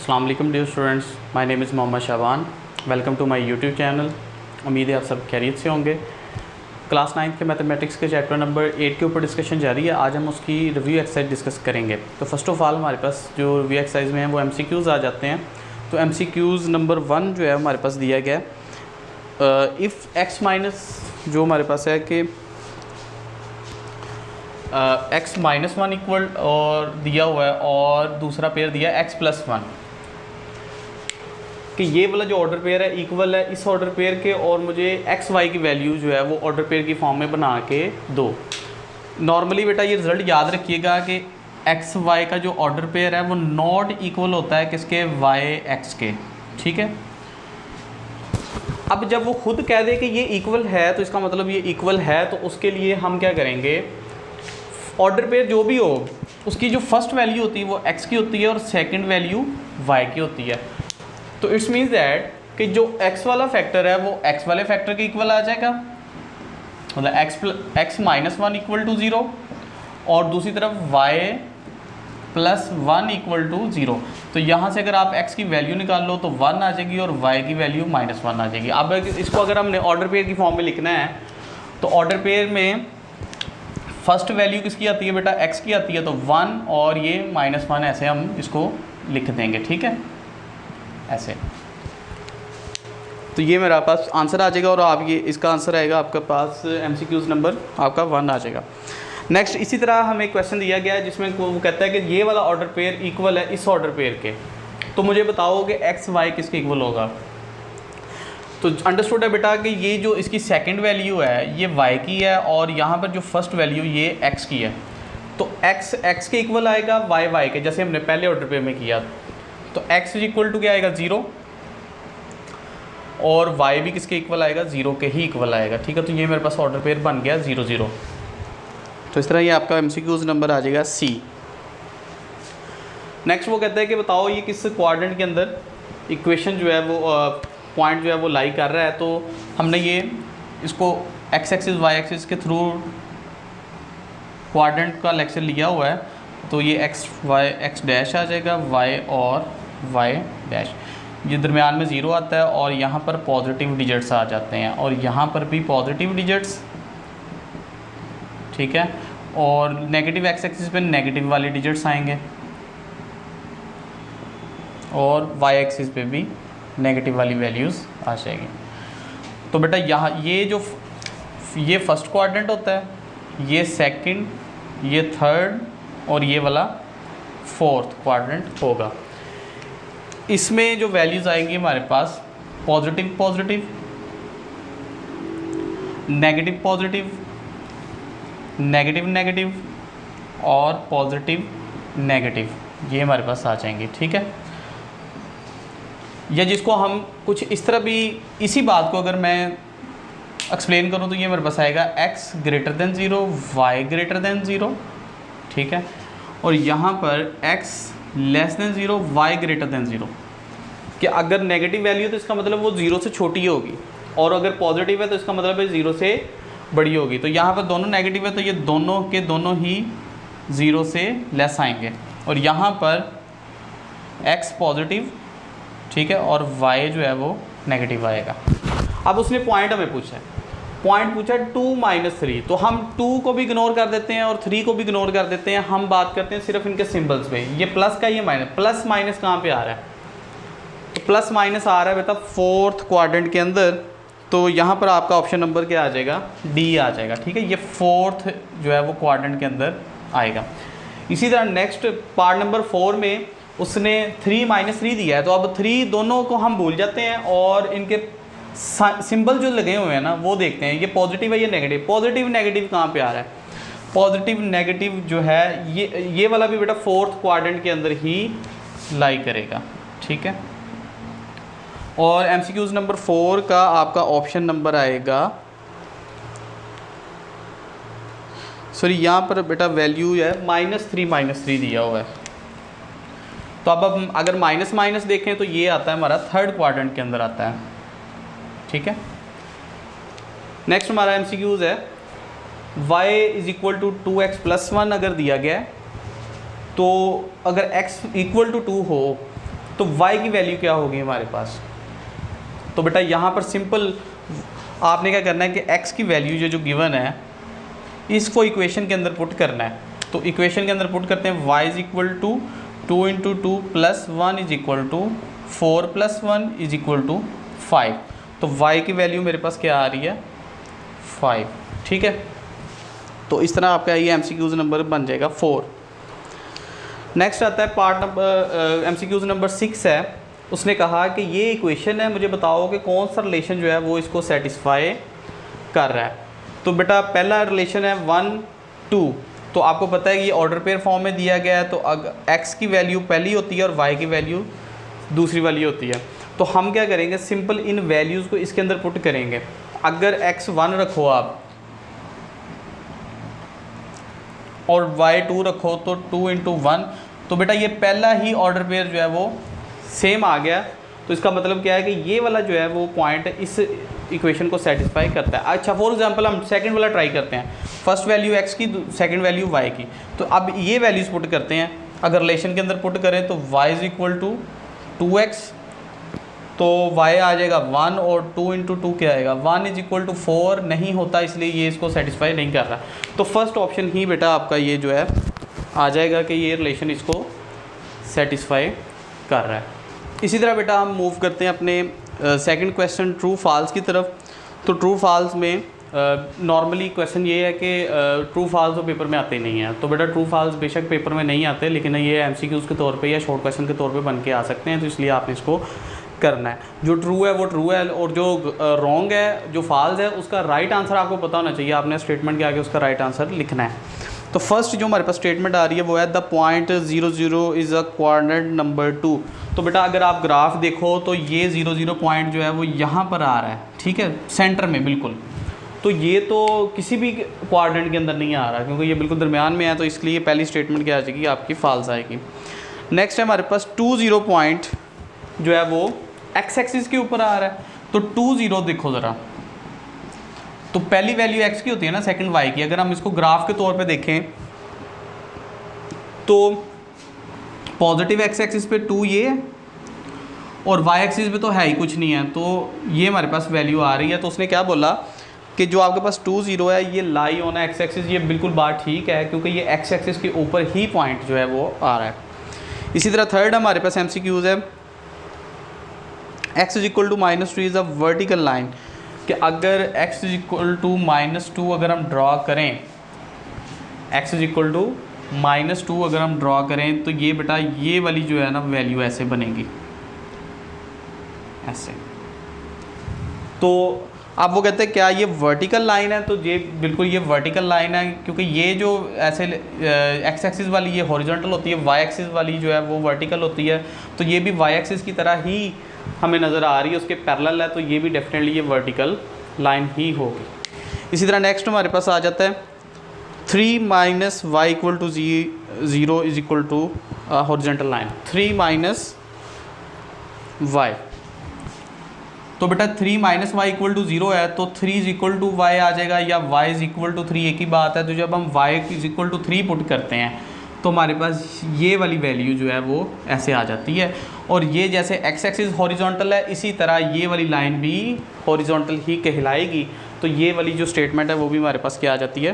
अस्सलाम वालेकुम dear students, my name is Mohammad Shaban. Welcome to my YouTube channel. उम्मीद है आप सब खैरियत से होंगे। क्लास 9 के मैथमेटिक्स के चैप्टर नंबर 8 के ऊपर डिस्कशन जारी है। आज हम उसकी रिव्यू एक्सरसाइज डिस्कस करेंगे। तो फर्स्ट ऑफ ऑल हमारे पास जो रिव्यू एक्सरसाइज में है वो MCQs आ जाते हैं। तो MCQs नंबर 1 जो है हमारे पास दिया गया इफ़ x माइनस जो हमारे पास है कि x-1 इक्वल और दिया हुआ है और दूसरा पेयर दिया है x+1 कि ये वाला जो ऑर्डर पेयर है इक्वल है इस ऑर्डर पेयर के और मुझे x-y की वैल्यू जो है वो ऑर्डर पेयर की फॉर्म में बना के दो। नॉर्मली बेटा ये रिज़ल्ट याद रखिएगा कि x-y का जो ऑर्डर पेयर है वो नॉट इक्वल होता है किसके, y-x के। ठीक है, अब जब वो खुद कह दे कि ये इक्वल है तो इसका मतलब ये इक्वल है, तो उसके लिए हम क्या करेंगे, ऑर्डर पेयर जो भी हो उसकी जो फर्स्ट वैल्यू होती है वो x की होती है और सेकंड वैल्यू y की होती है। तो इट्स मीन्स दैट कि जो x वाला फैक्टर है वो x वाले फैक्टर के इक्वल आ जाएगा, मतलब x-1 इक्वल टू 0 और दूसरी तरफ y+1 इक्वल टू 0। तो यहाँ से अगर आप x की वैल्यू निकाल लो तो 1 आ जाएगी और y की वैल्यू -1 आ जाएगी। अब इसको अगर हमने ऑर्डर पेयर की फॉर्म में लिखना है तो ऑर्डर पेयर में फर्स्ट वैल्यू किसकी आती है बेटा, x की आती है, तो 1 और ये -1 ऐसे हम इसको लिख देंगे। ठीक है, ऐसे। तो ये मेरा पास आंसर आ जाएगा और आप ये इसका आंसर आएगा आपके पास MCQs नंबर आपका 1 आ जाएगा। नेक्स्ट इसी तरह हमें क्वेश्चन दिया गया है जिसमें वो कहता है कि ये वाला ऑर्डर पेयर इक्वल है इस ऑर्डर पेयर के, तो मुझे बताओ कि x-y किसके इक्वल होगा। तो अंडरस्टूड है बेटा कि ये जो इसकी सेकंड वैल्यू है ये y की है और यहाँ पर जो फर्स्ट वैल्यू ये x की है, तो x के इक्वल आएगा, y के, जैसे हमने पहले ऑर्डर पे में किया। तो x इक्वल टू क्या आएगा, 0, और y भी किसके इक्वल आएगा, 0 के ही इक्वल आएगा। ठीक है, तो ये मेरे पास ऑर्डर पेयर बन गया 0 0। तो इस तरह ये आपका MCQs नंबर आ जाएगा C। नेक्स्ट वो कहता है कि बताओ ये किस क्वाड्रेंट के अंदर इक्वेशन जो है वो पॉइंट जो है वो लाई कर रहा है। तो हमने ये इसको x एक्सिस y एक्सिस के थ्रू क्वाड्रेंट का लेक्चर लिया हुआ है। तो ये x डैश आ जाएगा, y और y डैश, ये दरमियान में 0 आता है और यहाँ पर पॉजिटिव डिजिट्स आ जाते हैं और यहाँ पर भी पॉजिटिव डिजिट्स। ठीक है, और नेगेटिव x एक्सिस पे नेगेटिव वाले डिजिट्स आएंगे और y एक्सिस पे भी नेगेटिव वाली वैल्यूज़ आ जाएगी। तो बेटा यहाँ ये फर्स्ट क्वाड्रेंट होता है, ये सेकंड, ये थर्ड और ये वाला फोर्थ क्वाड्रेंट होगा। इसमें जो वैल्यूज़ आएंगी हमारे पास positive positive, negative positive, negative negative और पॉजिटिव नेगेटिव, ये हमारे पास आ जाएंगे। ठीक है, या जिसको हम कुछ इस तरह भी इसी बात को अगर मैं एक्सप्लेन करूँ तो ये मेरे पास आएगा x > 0 y > 0। ठीक है, और यहाँ पर x <0 y > 0 कि अगर नेगेटिव वैल्यू तो इसका मतलब वो 0 से छोटी होगी और अगर पॉजिटिव है तो इसका मतलब है 0 से बड़ी होगी। तो यहाँ पर दोनों नेगेटिव है तो ये दोनों के दोनों ही 0 से लेस आएंगे और यहाँ पर x पॉजिटिव, ठीक है, और y जो है वो नेगेटिव आएगा। अब उसने पॉइंट हमें पूछा है, पॉइंट पूछा है 2 - 3, तो हम 2 को भी इग्नोर कर देते हैं और 3 को भी इग्नोर कर देते हैं। हम बात करते हैं सिर्फ इनके सिंबल्स पे, ये प्लस का, ये माइनस। प्लस माइनस कहाँ पे आ रहा है, तो प्लस माइनस आ रहा है बेटा फोर्थ क्वाड्रेंट के अंदर। तो यहाँ पर आपका ऑप्शन नंबर क्या आ जाएगा, डी आ जाएगा। ठीक है, ये फोर्थ जो है वो क्वाड्रेंट के अंदर आएगा। इसी तरह नेक्स्ट पार्ट नंबर 4 में उसने 3 - 3 दिया है, तो अब 3 दोनों को हम भूल जाते हैं और इनके सिंबल जो लगे हुए हैं ना वो देखते हैं, ये पॉजिटिव है ये नेगेटिव। पॉजिटिव नेगेटिव कहाँ पे आ रहा है, पॉजिटिव नेगेटिव जो है ये वाला भी बेटा फोर्थ क्वाड्रेंट के अंदर ही लाई करेगा। ठीक है, और MCQs नंबर 4 का आपका ऑप्शन नंबर आएगा, सॉरी यहाँ पर बेटा वैल्यू है -3 - 3 दिया हुआ है। तो अब हम अगर माइनस माइनस देखें तो ये आता है हमारा थर्ड क्वाड्रेंट के अंदर आता है। ठीक है, नेक्स्ट हमारा MCQs है y = 2x + 1 अगर दिया गया है तो अगर x = 2 हो तो y की वैल्यू क्या होगी हमारे पास। तो बेटा यहाँ पर सिंपल आपने क्या करना है कि x की वैल्यू जो गिवन है इसको इक्वेशन के अंदर पुट करना है। तो इक्वेशन के अंदर पुट करते हैं y is equal to 2 into 2 plus 1 is equal to 4 plus 1 is equal to 5। तो y की वैल्यू मेरे पास क्या आ रही है 5, ठीक है। तो इस तरह आपका ये MCQs नंबर बन जाएगा 4। नेक्स्ट आता है पार्ट नंबर MCQs नंबर 6 है। उसने कहा कि ये इक्वेशन है, मुझे बताओ कि कौन सा रिलेशन जो है वो इसको सेटिस्फाई कर रहा है। तो बेटा पहला रिलेशन है 1 2। तो आपको पता है कि ये ऑर्डर पेयर फॉर्म में दिया गया है, तो x की वैल्यू पहली होती है और y की वैल्यू दूसरी वाली होती है। तो हम क्या करेंगे, सिंपल इन वैल्यूज़ को इसके अंदर पुट करेंगे। अगर x 1 रखो आप और y 2 रखो तो 2 इंटू 1, तो बेटा ये पहला ही ऑर्डर पेयर जो है वो सेम आ गया। तो इसका मतलब क्या है कि ये वाला जो है वो पॉइंट इस इक्वेशन को सेटिस्फाई करता है। अच्छा फॉर एग्जांपल हम सेकंड वाला ट्राई करते हैं, फर्स्ट वैल्यू x की सेकंड वैल्यू y की। तो अब ये वैल्यूज़ पुट करते हैं, अगर रिलेशन के अंदर पुट करें तो y is equal to 2x, तो y आ जाएगा 1 और 2 इंटू 2 क्या आएगा 1 इज इक्वल टू 4 नहीं होता, इसलिए ये इसको सेटिस्फाई नहीं कर रहा। तो फर्स्ट ऑप्शन ही बेटा आपका ये जो है आ जाएगा कि ये रिलेशन इसको सेटिस्फाई कर रहा है। इसी तरह बेटा हम मूव करते हैं अपने सेकंड क्वेश्चन ट्रू फॉल्स की तरफ। तो ट्रू फॉल्स में नॉर्मली क्वेश्चन ये है कि ट्रू फॉल्स तो पेपर में आते नहीं हैं। तो बेटा ट्रू फॉल्स बेशक पेपर में नहीं आते, लेकिन ये MCQs के तौर पे या शॉर्ट क्वेश्चन के तौर पे बन के आ सकते हैं, तो इसलिए आपने इसको करना है। जो ट्रू है वो ट्रू है और जो रॉन्ग है, जो फॉल्स है, उसका राइट आंसर आपको पता होना चाहिए। आपने स्टेटमेंट के आगे उसका राइट आंसर लिखना है। तो फर्स्ट जो हमारे पास स्टेटमेंट आ रही है वो है the point 0 0 is a coordinate number 2। तो बेटा अगर आप ग्राफ देखो तो ये 0 0 पॉइंट जो है वो यहाँ पर आ रहा है, ठीक है, सेंटर में बिल्कुल। तो ये तो किसी भी कोऑर्डिनेट के अंदर नहीं आ रहा, क्योंकि ये बिल्कुल दरमियान में है, तो इसलिए पहली स्टेटमेंट क्या आ जाएगी आपकी फॉल्स आएगी। नेक्स्ट है हमारे पास 2 0 पॉइंट जो है वो x एक्सिस के ऊपर आ रहा है। तो 2 0 देखो ज़रा, तो पहली वैल्यू x की होती है ना, सेकंड y की। अगर हम इसको ग्राफ के तौर पे देखें तो पॉजिटिव x एक्सिस पे 2 ये है और y एक्सिस पे तो है ही कुछ नहीं है, तो ये हमारे पास वैल्यू आ रही है। तो उसने क्या बोला कि जो आपके पास 2 0 है ये लाई ऑन x एक्सिस, ये बिल्कुल बात ठीक है, क्योंकि ये x एक्सिस के ऊपर ही पॉइंट जो है वो आ रहा है। इसी तरह थर्ड हमारे पास MCQs है x is equal to -2 is a vertical line, कि अगर x इज इक्वल टू -2 अगर हम ड्रॉ करें, x इज इक्वल टू -2 अगर हम ड्रॉ करें तो ये बेटा ये वाली जो है ना वैल्यू ऐसे बनेगी, ऐसे। तो अब वो कहते हैं क्या ये वर्टिकल लाइन है, तो ये बिल्कुल ये वर्टिकल लाइन है, क्योंकि ये जो ऐसे x एक्सिस वाली ये हॉरिजॉन्टल होती है, y एक्सिस वाली जो है वो वर्टिकल होती है। तो ये भी y एक्सिस की तरह ही हमें नज़र आ रही है, उसके पैरेलल है, तो ये भी डेफिनेटली ये वर्टिकल लाइन ही होगी। इसी तरह नेक्स्ट हमारे पास आ जाता है 3 minus y equal to 0 is equal to horizontal line, 3 minus y. तो बेटा 3 माइनस वाई इक्वल टू 0 है, तो 3 इज इक्वल टू वाई आ जाएगा, या y इज इक्वल टू 3 एक ही बात है। तो जब हम y is equal to 3 put करते हैं तो हमारे पास ये वाली वैल्यू जो है वो ऐसे आ जाती है। और ये जैसे x एक्सिस हॉरिजॉन्टल है, इसी तरह ये वाली लाइन भी हॉरिजॉन्टल ही कहलाएगी। तो ये वाली जो स्टेटमेंट है वो भी हमारे पास क्या आ जाती है,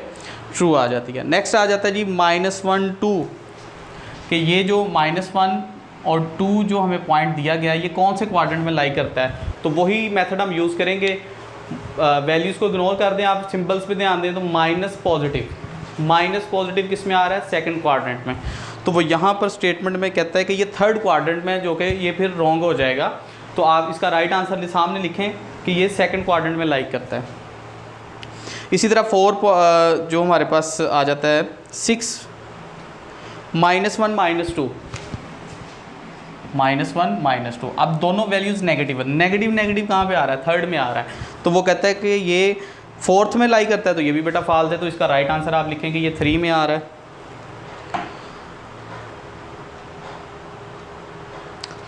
ट्रू आ जाती है। नेक्स्ट आ जाता है जी -1 2, कि ये जो -1 और 2 जो हमें पॉइंट दिया गया है ये कौन से क्वाड्रेंट में लाई करता है। तो वही मेथड हम यूज़ करेंगे, वैल्यूज़ को इग्नोर कर दें, आप सिंबल्स पे ध्यान दें। तो माइनस पॉजिटिव किस में आ रहा है, सेकंड क्वाड्रेंट में। तो वो यहाँ पर स्टेटमेंट में कहता है कि ये थर्ड क्वाड्रेंट में, जो कि ये फिर रॉन्ग हो जाएगा। तो आप इसका राइट आंसर सामने लिखें कि ये सेकंड क्वाड्रेंट में लाइक करता है। इसी तरह 4 जो हमारे पास आ जाता है 6 -1 -2, -1 -2। अब दोनों वैल्यूज़ नेगेटिव है, नेगेटिव कहाँ पे आ रहा है, थर्ड में आ रहा है। तो वो कहता है कि ये फोर्थ में लाई करता है, तो ये भी बेटा फॉल्स है। तो इसका राइट आंसर आप लिखेंगे ये 3 में आ रहा है।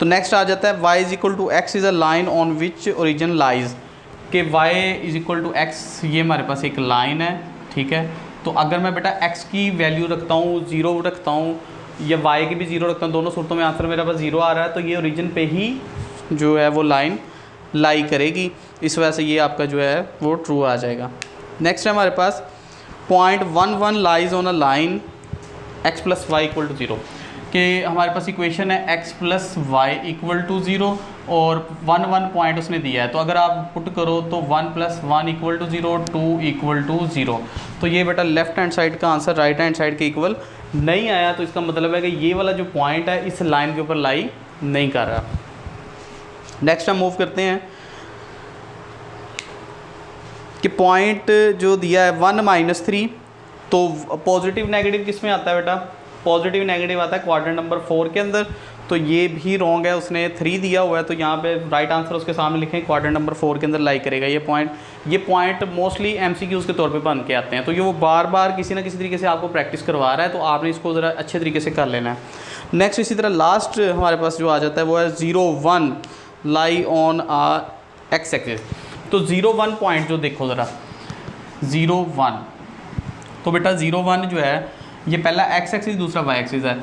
तो नेक्स्ट आ जाता है y is equal to x is a line on which origin lies, कि y is equal to x ये हमारे पास एक लाइन है, ठीक है। तो अगर मैं बेटा x की वैल्यू रखता हूँ 0 रखता हूँ या वाई की भी ज़ीरो रखता हूँ, दोनों सूरतों में आंसर मेरे पास ज़ीरो आ रहा है, तो ये ओरिजिन पे ही जो है वो लाइन लाई करेगी, इस वजह से ये आपका जो है वो ट्रू आ जाएगा। नेक्स्ट है हमारे पास .11 lies on a line x plus y equal to zero, कि हमारे पास इक्वेशन है x plus y equal to zero और 1 पॉइंट उसने दिया है, तो अगर आप पुट करो तो 1 + 1 equal to zero, 2 equal to zero, तो ये बेटा लेफ्ट हैंड साइड का आंसर राइट हैंड साइड के इक्वल नहीं आया, तो इसका मतलब है कि ये वाला जो पॉइंट है इस लाइन के ऊपर लाई नहीं कर रहा। नेक्स्ट हम मूव करते हैं कि पॉइंट जो दिया है 1 - 3, तो पॉजिटिव नेगेटिव किस में आता है बेटा, पॉजिटिव नेगेटिव आता है क्वाड्रेंट नंबर 4 के अंदर, तो ये भी रॉन्ग है, उसने 3 दिया हुआ है, तो यहाँ पे राइट आंसर उसके सामने लिखें क्वाड्रेंट नंबर 4 के अंदर लाई करेगा ये पॉइंट मोस्टली एमसीक्यूज़ के तौर पे बन के आते हैं, तो ये वो बार बार किसी ना किसी तरीके से आपको प्रैक्टिस करवा रहा है, तो आपने इसको ज़रा अच्छे तरीके से कर लेना है। नेक्स्ट इसी तरह लास्ट हमारे पास जो आ जाता है वो है 0-1 lie on a x axis, तो 0-1 पॉइंट जो देखो ज़रा 0-1, तो बेटा 0-1 जो है ये पहला एक्स एक्सिस दूसरा वाई एक्सिस है,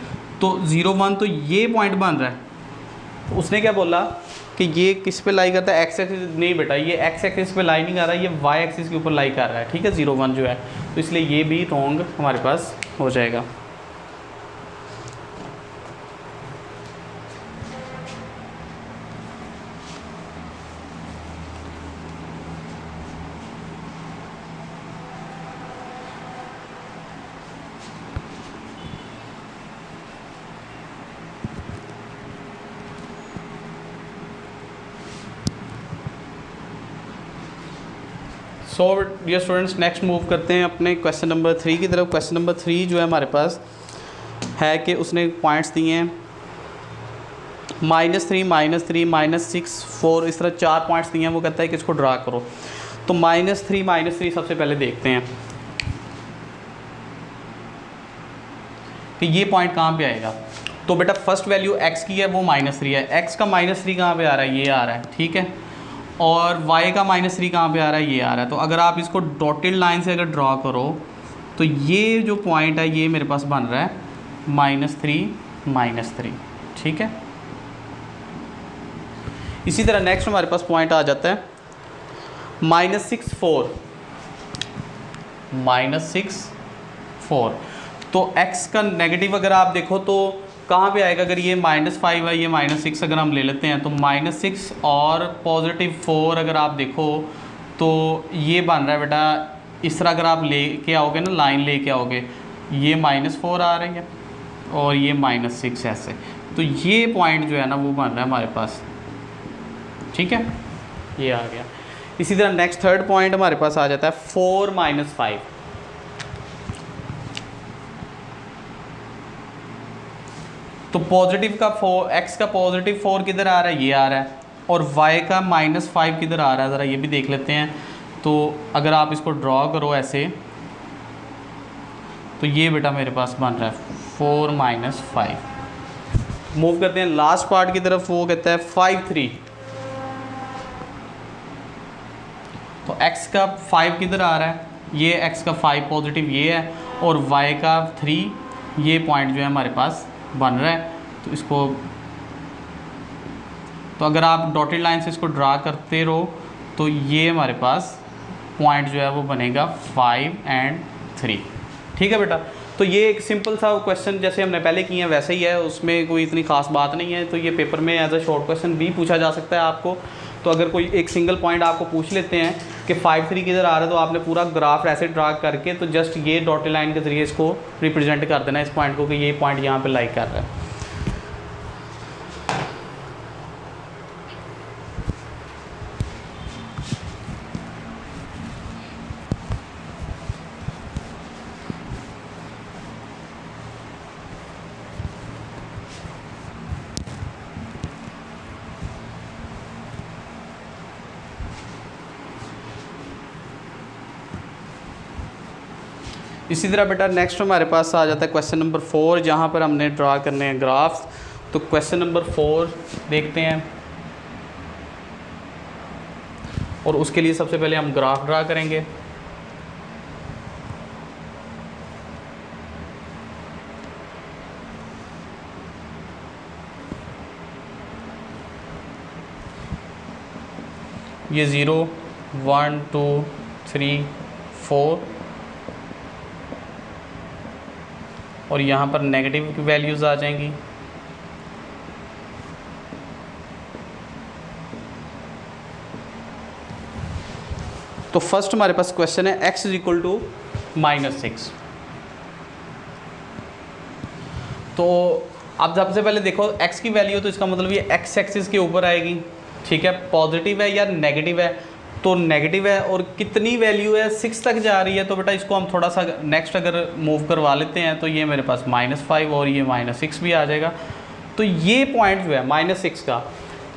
तो 0-1 तो ये पॉइंट बन रहा है, तो उसने क्या बोला कि ये किस पे लाई करता है, एक्स एक्सिस, नहीं बेटा ये एक्स एक्सिस पे लाई नहीं कर रहा है, ये वाई एक्सिस के ऊपर लाई कर रहा है, ठीक है 0-1 जो है, तो इसलिए ये भी रॉन्ग हमारे पास हो जाएगा। So dear students, next move करते हैं अपने क्वेश्चन नंबर 3 की तरफ। क्वेश्चन नंबर 3 जो है हमारे पास है कि उसने पॉइंट्स दिए हैं -3, -6, 4, इस तरह 4 पॉइंट्स दिए हैं, वो कहता है कि इसको ड्रा करो, तो -3 सबसे पहले देखते हैं कि ये पॉइंट कहाँ पे आएगा। तो बेटा फर्स्ट वैल्यू x की है वो -3 है, x का -3 कहाँ पे आ रहा है, ये आ रहा है, ठीक है, और y का -3 कहाँ पे आ रहा है, ये आ रहा है, तो अगर आप इसको डॉटेड लाइन से अगर ड्रॉ करो तो ये जो पॉइंट है ये मेरे पास बन रहा है -3, ठीक है। इसी तरह नेक्स्ट हमारे पास पॉइंट आ जाता है -6, 4, तो x का नेगेटिव अगर आप देखो तो कहाँ पे आएगा, अगर ये -5 है, ये -6 अगर हम ले लेते हैं तो -6 और +4 अगर आप देखो तो ये बन रहा है बेटा, इस तरह अगर आप लेके आओगे ना, लाइन लेके आओगे, ये -4 आ रही है और ये -6 ऐसे, तो ये पॉइंट जो है ना वो बन रहा है हमारे पास, ठीक है, ये आ गया। इसी तरह नेक्स्ट थर्ड पॉइंट हमारे पास आ जाता है 4 - 5, तो पॉजिटिव का x का +4 किधर आ रहा है, ये आ रहा है, और y का -5 किधर आ रहा है, ज़रा ये भी देख लेते हैं। तो अगर आप इसको ड्रॉ करो ऐसे, तो ये बेटा मेरे पास बन रहा है 4 - 5। मूव करते हैं लास्ट पार्ट की तरफ, वो कहता है 5, 3, तो x का 5 किधर आ रहा है, ये x का 5 पॉजिटिव ये है, और y का 3 ये पॉइंट जो है हमारे पास बन रहा है, तो इसको, तो अगर आप डॉटेड लाइन से इसको ड्रा करते रहो तो ये हमारे पास पॉइंट जो है वो बनेगा 5 और 3, ठीक है बेटा। तो ये एक सिंपल सा क्वेश्चन जैसे हमने पहले किए हैं वैसे ही है, उसमें कोई इतनी खास बात नहीं है, तो ये पेपर में एज अ शॉर्ट क्वेश्चन भी पूछा जा सकता है आपको। तो अगर कोई एक सिंगल पॉइंट आपको पूछ लेते हैं कि 5, 3 किधर आ रहा है, तो आपने पूरा ग्राफ ऐसे ड्रा करके तो जस्ट ये डॉटेड लाइन के ज़रिए इसको रिप्रेजेंट कर देना इस पॉइंट को कि ये पॉइंट यहाँ पे लाई कर रहा है। इसी तरह बेटा नेक्स्ट हमारे पास आ जाता है क्वेश्चन नंबर 4, जहाँ पर हमने ड्रा करने हैं ग्राफ्स। तो क्वेश्चन नंबर 4 देखते हैं, और उसके लिए सबसे पहले हम ग्राफ ड्रा करेंगे। ये 0 1 2 3 4 और यहाँ पर नेगेटिव की वैल्यूज़ आ जाएंगी। तो फर्स्ट हमारे पास क्वेश्चन है x इज इक्वल टू -6। तो आप सबसे पहले देखो x की वैल्यू, तो इसका मतलब ये x एक्सिस के ऊपर आएगी, ठीक है। पॉजिटिव है या नेगेटिव है, तो नेगेटिव है और कितनी वैल्यू है 6 तक जा रही है, तो बेटा इसको हम थोड़ा सा नेक्स्ट अगर मूव करवा लेते हैं तो ये मेरे पास -5 और ये -6 भी आ जाएगा। तो ये पॉइंट जो है -6 का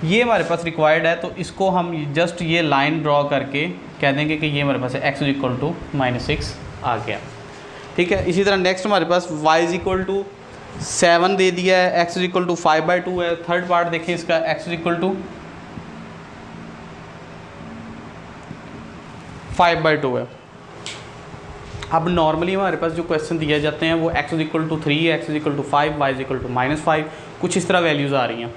ये हमारे पास रिक्वायर्ड है, तो इसको हम जस्ट ये लाइन ड्रॉ करके कह देंगे कि ये हमारे पास x इज इक्वल टू -6 आ गया, ठीक है। इसी तरह नेक्स्ट हमारे पास y इज इक्वल टू 7 दे दिया है, x इज इक्वल टू 5/2 है। थर्ड पार्ट देखें इसका, x इज इक्वल टू 5/2 है। अब नॉर्मली हमारे पास जो क्वेश्चन दिए जाते हैं वो x is equal to 3, x is equal to 5, y is equal to -5, कुछ इस तरह वैल्यूज़ आ रही हैं।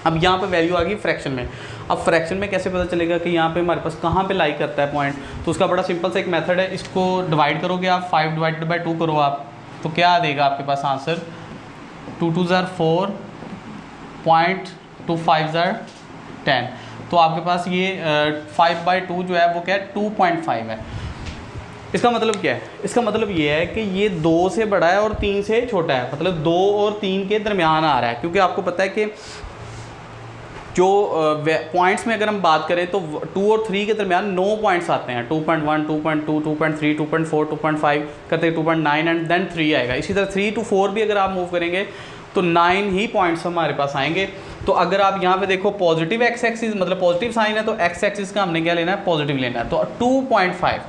अब यहाँ पे वैल्यू आ गई फ्रैक्शन में। अब फ्रैक्शन में कैसे पता चलेगा कि यहाँ पे हमारे पास कहाँ पे लाई करता है पॉइंट, तो उसका बड़ा सिंपल सा एक मेथड है। इसको डिवाइड करोगे आप, 5 डिवाइडेड बाई 2 करो आप, तो क्या देगा आपके पास आंसर, 2 2 ज़ार 4, 0.25 10। तो आपके पास ये 5/2 जो है वो क्या है 2.5 है। इसका मतलब क्या है, इसका मतलब ये है कि ये 2 से बड़ा है और 3 से छोटा है, मतलब 2 और 3 के दरमियान आ रहा है। क्योंकि आपको पता है कि जो पॉइंट्स में अगर हम बात करें तो 2 और 3 के दरमियान 9 पॉइंट्स आते हैं, 2.1 2.2 2.3 2.4 2.5 करते 2.9 एंड देन 3 आएगा। इसी तरह 3 to 4 भी अगर आप मूव करेंगे तो 9 ही पॉइंट्स हमारे पास आएंगे। तो अगर आप यहाँ पे देखो पॉजिटिव एक्स एक्सिस मतलब पॉजिटिव साइन है, तो एक्स एक्सिस का हमने क्या लेना है, पॉजिटिव लेना है। तो 2.5,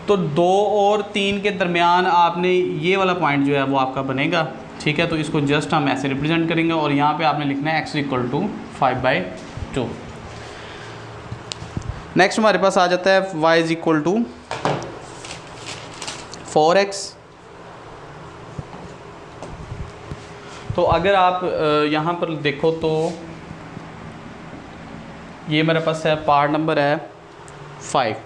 तो 2 और 3 के दरमियान आपने ये वाला पॉइंट जो है वो आपका बनेगा, ठीक है। तो इसको जस्ट हम ऐसे रिप्रेजेंट करेंगे और यहाँ पे आपने लिखना है x इक्वल टू 5/2। नेक्स्ट हमारे पास आ जाता है y is equal to 4x। तो अगर आप यहाँ पर देखो तो ये मेरे पास है पार्ट नंबर है 5,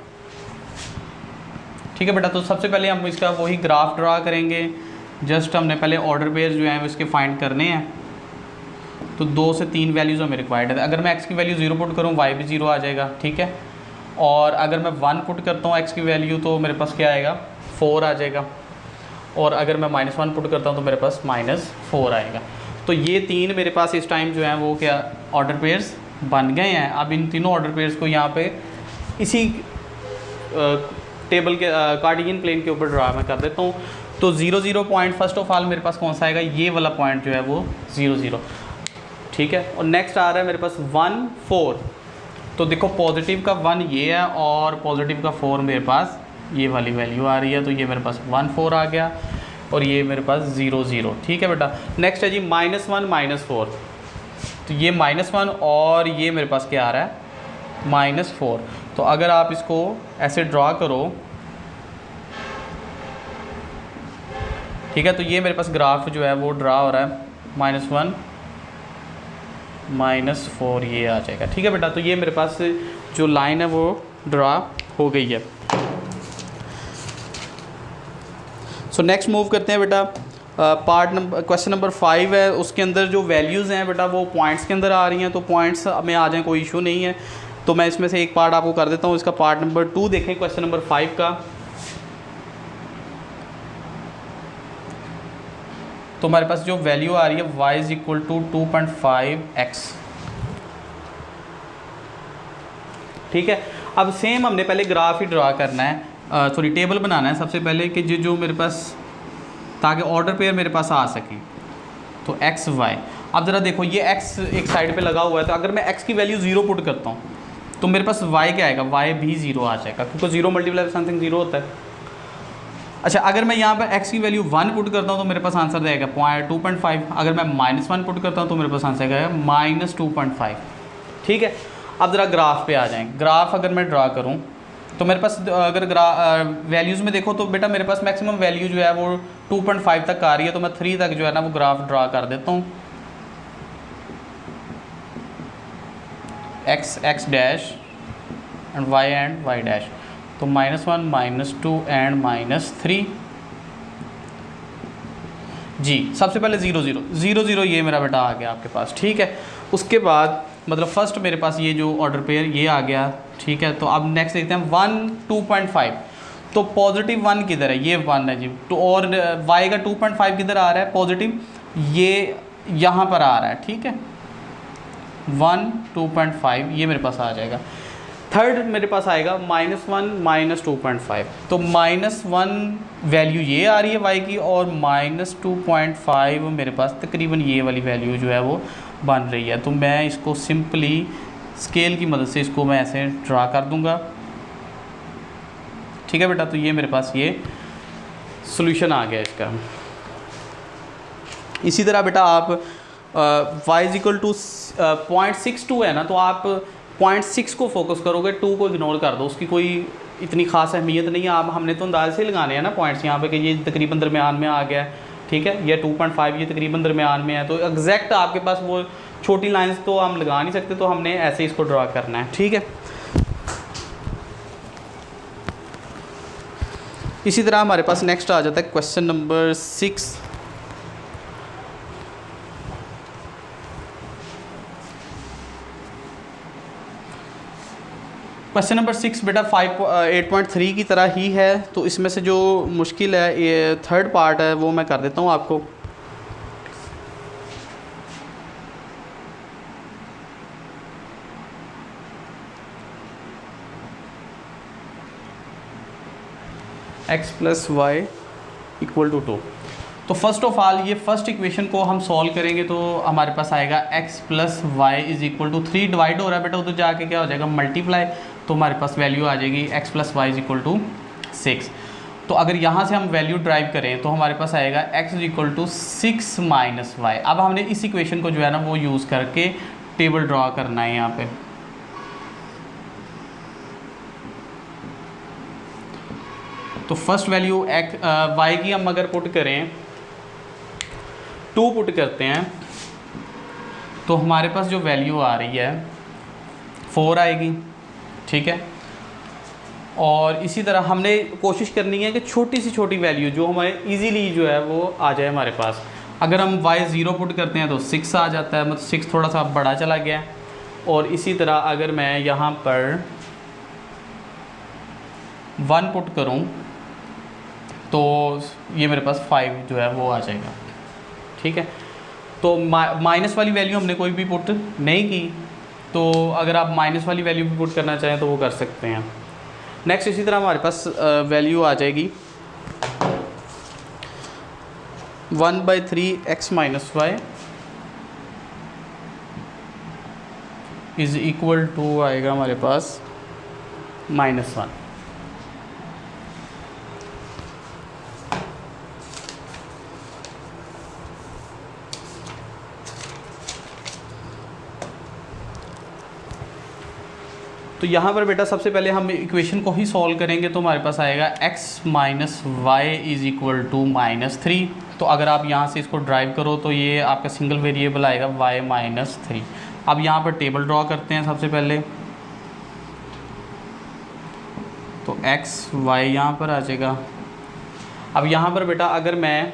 ठीक है बेटा। तो सबसे पहले हम इसका वही ग्राफ ड्रा करेंगे। जस्ट हमने पहले ऑर्डर पेयर जो हैं वो इसके फाइंड करने हैं। तो 2 से 3 वैल्यूज़ हमें रिक्वायर्ड है। अगर मैं x की वैल्यू 0 पुट करूँ y भी 0 आ जाएगा, ठीक है। और अगर मैं 1 पुट करता हूँ x की वैल्यू तो मेरे पास क्या आएगा, 4 आ जाएगा। और अगर मैं -1 पुट करता हूँ तो मेरे पास -4 आएगा। तो ये 3 मेरे पास इस टाइम जो हैं वो क्या ऑर्डर पेयर्स बन गए हैं। अब इन तीनों ऑर्डर पेयर्स को यहाँ पे इसी टेबल के कार्टेशियन प्लेन के ऊपर ड्रा मैं कर देता हूँ। तो 0 0 पॉइंट फर्स्ट ऑफ ऑल मेरे पास कौन सा आएगा, ये वाला पॉइंट जो है वो 0 0, ठीक है। और नेक्स्ट आ रहा है मेरे पास 1 4। तो देखो पॉजिटिव का 1 ये है और पॉजिटिव का 4 मेरे पास ये वाली वैल्यू आ रही है। तो ये मेरे पास 1 4 आ गया और ये मेरे पास 0 0, ठीक है बेटा। नेक्स्ट है जी -1 -4। तो ये -1 और ये मेरे पास क्या आ रहा है -4। तो अगर आप इसको ऐसे ड्रा करो, ठीक है, तो ये मेरे पास ग्राफ जो है वो ड्रा हो रहा है -1 -4 ये आ जाएगा, ठीक है बेटा। तो ये मेरे पास जो लाइन है वो ड्रा हो गई है। सो नेक्स्ट मूव करते हैं बेटा। पार्ट नंबर क्वेश्चन नंबर 5 है, उसके अंदर जो वैल्यूज़ हैं बेटा वो पॉइंट्स के अंदर आ रही हैं। तो पॉइंट्स में आ जाएँ, कोई इशू नहीं है। तो मैं इसमें से एक पार्ट आपको कर देता हूँ। इसका पार्ट नंबर 2 देखें क्वेश्चन नंबर 5 का। तो हमारे पास जो वैल्यू आ रही है y is equal to 2.5x, ठीक है। अब सेम हमने पहले ग्राफ ही ड्रा करना है, सॉरी टेबल बनाना है सबसे पहले कि जो मेरे पास, ताकि ऑर्डर पेयर मेरे पास आ सकें। तो x y, अब ज़रा देखो ये x एक साइड पे लगा हुआ है। तो अगर मैं x की वैल्यू 0 पुट करता हूँ तो मेरे पास y क्या आएगा, y भी 0 आ जाएगा, क्योंकि 0 मल्टीप्लाई समथिंग 0 होता है। अच्छा, अगर मैं यहाँ पर x की वैल्यू 1 पुट करता हूँ तो मेरे पास आंसर आएगा 2.5। अगर मैं -1 पुट करता हूँ तो मेरे पास आंसर आएगा -2.5, ठीक है। अब ज़रा ग्राफ पे आ जाएँ। ग्राफ अगर मैं ड्रा करूँ तो मेरे पास अगर वैल्यूज़ में देखो तो बेटा मेरे पास मैक्सिमम वैल्यू जो है वो 2.5 तक आ रही है। तो मैं 3 तक जो है ना वो ग्राफ ड्रा कर देता हूँ। x dash and y dash. तो -1 -2 एंड -3 जी। सबसे पहले 0 0 0 0 ये मेरा बेटा आ गया आपके पास, ठीक है। उसके बाद मतलब फर्स्ट मेरे पास ये जो ऑर्डर पेयर ये आ गया, ठीक है। तो अब नेक्स्ट देखते हैं 1 2.5। तो पॉजिटिव 1 किधर है, ये 1 है जी। तो और y का 2.5 किधर आ रहा है पॉजिटिव, ये यहाँ पर आ रहा है, ठीक है। 1 2.5 ये मेरे पास आ जाएगा। थर्ड मेरे पास आएगा -1 -2.5। तो -1 वैल्यू ये आ रही है y की, और -2.5 मेरे पास तकरीबन ये वाली वैल्यू जो है वो बन रही है। तो मैं इसको सिंपली स्केल की मदद से इसको मैं ऐसे ड्रा कर दूंगा, ठीक है बेटा। तो ये मेरे पास ये सॉल्यूशन आ गया इसका। इसी तरह बेटा आप y = 0.62 है ना, तो आप 0.6 को फोकस करोगे, 2 को इग्नोर कर दो, उसकी कोई इतनी खास अहमियत नहीं है। आप हमने तो अंदाजे से लगाने हैं ना पॉइंट्स यहाँ पे कि ये तकरीबन दरमियान में आ गया है, ठीक है। ये 2.5 ये तकरीबन दरमियान में है। तो एग्जैक्ट आपके पास वो छोटी लाइंस तो हम लगा नहीं सकते, तो हमने ऐसे इसको ड्रा करना है, ठीक है। इसी तरह हमारे पास नेक्स्ट आ जाता है क्वेश्चन नंबर 6। क्वेश्चन नंबर 6 बेटा 8.3 की तरह ही है। तो इसमें से जो मुश्किल है ये थर्ड पार्ट है, वो मैं कर देता हूँ आपको। x + y = 2। तो फर्स्ट ऑफ ऑल ये फर्स्ट इक्वेशन को हम सॉल्व करेंगे, तो हमारे पास आएगा x + y = 3 डिवाइड हो रहा है बेटा, उधर जाके क्या हो जाएगा मल्टीप्लाई। तो हमारे पास वैल्यू आ जाएगी x + y = 6। तो अगर यहाँ से हम वैल्यू ड्राइव करें तो हमारे पास आएगा x = 6 - y। अब हमने इस इक्वेशन को जो है ना वो यूज़ करके टेबल ड्रा करना है यहाँ पे। तो फर्स्ट वैल्यू y की हम अगर पुट करें, 2 पुट करते हैं, तो हमारे पास जो वैल्यू आ रही है 4 आएगी, ठीक है। और इसी तरह हमने कोशिश करनी है कि छोटी सी छोटी वैल्यू जो हमारे इजीली जो है वो आ जाए हमारे पास। अगर हम y 0 पुट करते हैं तो 6 आ जाता है, मतलब 6 थोड़ा सा बड़ा चला गया। और इसी तरह अगर मैं यहाँ पर 1 पुट करूँ तो ये मेरे पास 5 जो है वो आ जाएगा, ठीक है। तो माइनस वाली वैल्यू हमने कोई भी पुट नहीं की, तो अगर आप माइनस वाली वैल्यू भी पुट करना चाहें तो वो कर सकते हैं। नेक्स्ट इसी तरह हमारे पास वैल्यू आ जाएगी 1/3 x - y = आएगा हमारे पास -1। तो यहाँ पर बेटा सबसे पहले हम इक्वेशन को ही सॉल्व करेंगे, तो हमारे पास आएगा x - y = -3। तो अगर आप यहाँ से इसको ड्राइव करो तो ये आपका सिंगल वेरिएबल आएगा y - 3। अब यहाँ पर टेबल ड्रॉ करते हैं सबसे पहले। तो x y यहाँ पर आ जाएगा। अब यहाँ पर बेटा अगर मैं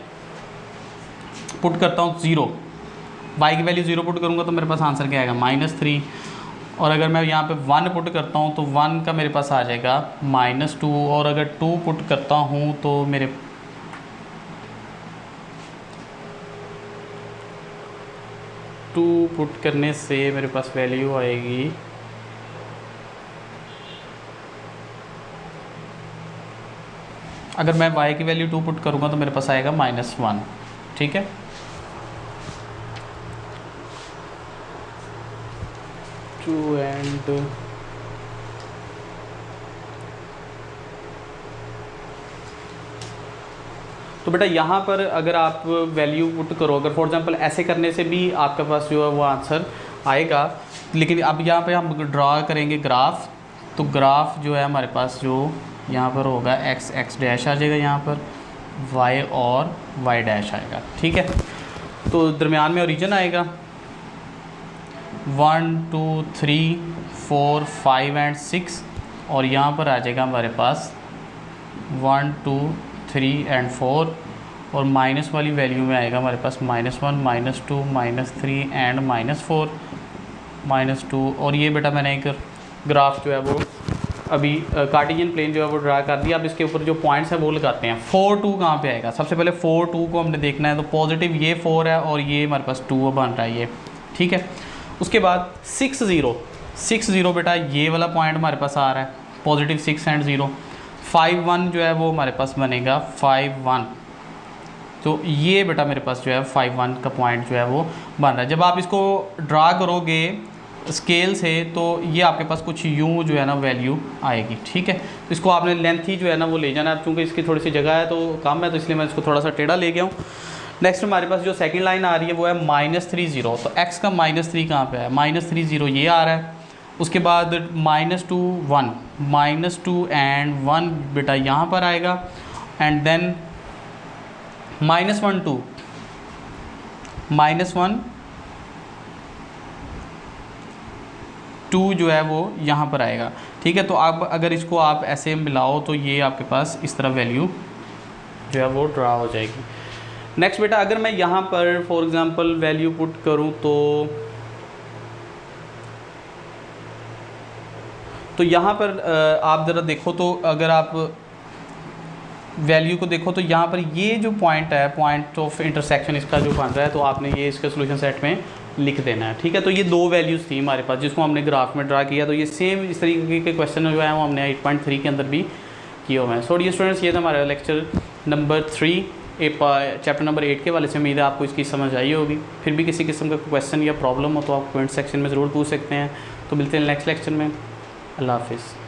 पुट करता हूँ 0, y की वैल्यू 0 पुट करूँगा तो मेरे पास आंसर क्या आएगा -3। और अगर मैं यहाँ पे 1 पुट करता हूँ तो 1 का मेरे पास आ जाएगा -2। और अगर 2 पुट करता हूँ तो मेरे 2 पुट करने से मेरे पास वैल्यू आएगी अगर मैं y की वैल्यू 2 पुट करूँगा तो मेरे पास आएगा -1, ठीक है। एंड तो बेटा यहाँ पर अगर आप वैल्यू पुट करो, अगर फॉर एग्जांपल ऐसे करने से भी आपके पास जो है वो आंसर आएगा। लेकिन अब यहाँ पे हम ड्रा करेंगे ग्राफ, तो ग्राफ जो है हमारे पास जो यहाँ पर होगा x डैश आ जाएगा, यहाँ पर y और y डैश आएगा, ठीक है। तो दरमियान में ओरिजिन आएगा 1 2 3 4 5 एंड 6। और यहाँ पर आ जाएगा हमारे पास 1 2 3 एंड 4 और माइनस वाली वैल्यू में आएगा हमारे पास -1 -2 -3 एंड -4 -2। और ये बेटा मैंने एक ग्राफ जो है वो अभी कार्टेशियन प्लेन जो है वो ड्रा कर दिया। अब इसके ऊपर जो पॉइंट्स हैं वो लगाते हैं। 4 2 कहाँ पे आएगा? सबसे पहले 4 2 को हमने देखना है, तो पॉजिटिव ये 4 है और ये हमारे पास 2 बन रहा है ये, ठीक है। उसके बाद 6 0 बेटा ये वाला पॉइंट हमारे पास आ रहा है, पॉजिटिव 6 एंड 0। 5 1 जो है वो हमारे पास बनेगा 5 1, तो ये बेटा मेरे पास जो है 5 1 का पॉइंट जो है वो बन रहा है। जब आप इसको ड्रा करोगे स्केल से तो ये आपके पास कुछ यूँ जो है ना वैल्यू आएगी, ठीक है। तो इसको आपने लेंथ ही जो है ना वो ले जाना है। चूँकि इसकी थोड़ी सी जगह है तो कम है, तो इसलिए मैं इसको थोड़ा सा टेढ़ा ले गया हूँ। नेक्स्ट हमारे पास जो सेकंड लाइन आ रही है वो है -3 0। तो x का -3 कहाँ पे है? -3 0 ये आ रहा है। उसके बाद -2 1 -2 एंड 1 बेटा यहाँ पर आएगा एंड देन -1 2 -1 2 जो है वो यहाँ पर आएगा, ठीक है। तो आप अगर इसको आप ऐसे मिलाओ तो ये आपके पास इस तरह वैल्यू जो है वो ड्रा हो जाएगी। नेक्स्ट बेटा अगर मैं यहाँ पर फॉर एग्ज़ाम्पल वैल्यू पुट करूँ तो यहाँ पर आप ज़रा देखो, तो अगर आप वैल्यू को देखो तो यहाँ पर ये जो पॉइंट है, पॉइंट ऑफ इंटरसेक्शन इसका जो बन रहा है, तो आपने ये इसका सोल्यूशन सेट में लिख देना है, ठीक है। तो ये दो वैल्यूज़ थी हमारे पास जिसको हमने ग्राफ में ड्रा किया। तो ये सेम इस तरीके के क्वेश्चन जो है वो हमने 8.3 के अंदर भी किए हुए हैं। सो डियर स्टूडेंट्स, ये था हमारा लेक्चर नंबर 3 चैप्टर नंबर 8 के वाले से। उम्मीद है आपको इसकी समझ आई होगी। फिर भी किसी किस्म का क्वेश्चन या प्रॉब्लम हो तो आप कमेंट सेक्शन में ज़रूर पूछ सकते हैं। तो मिलते हैं नेक्स्ट लेक्चर में। अल्लाह हाफिज़।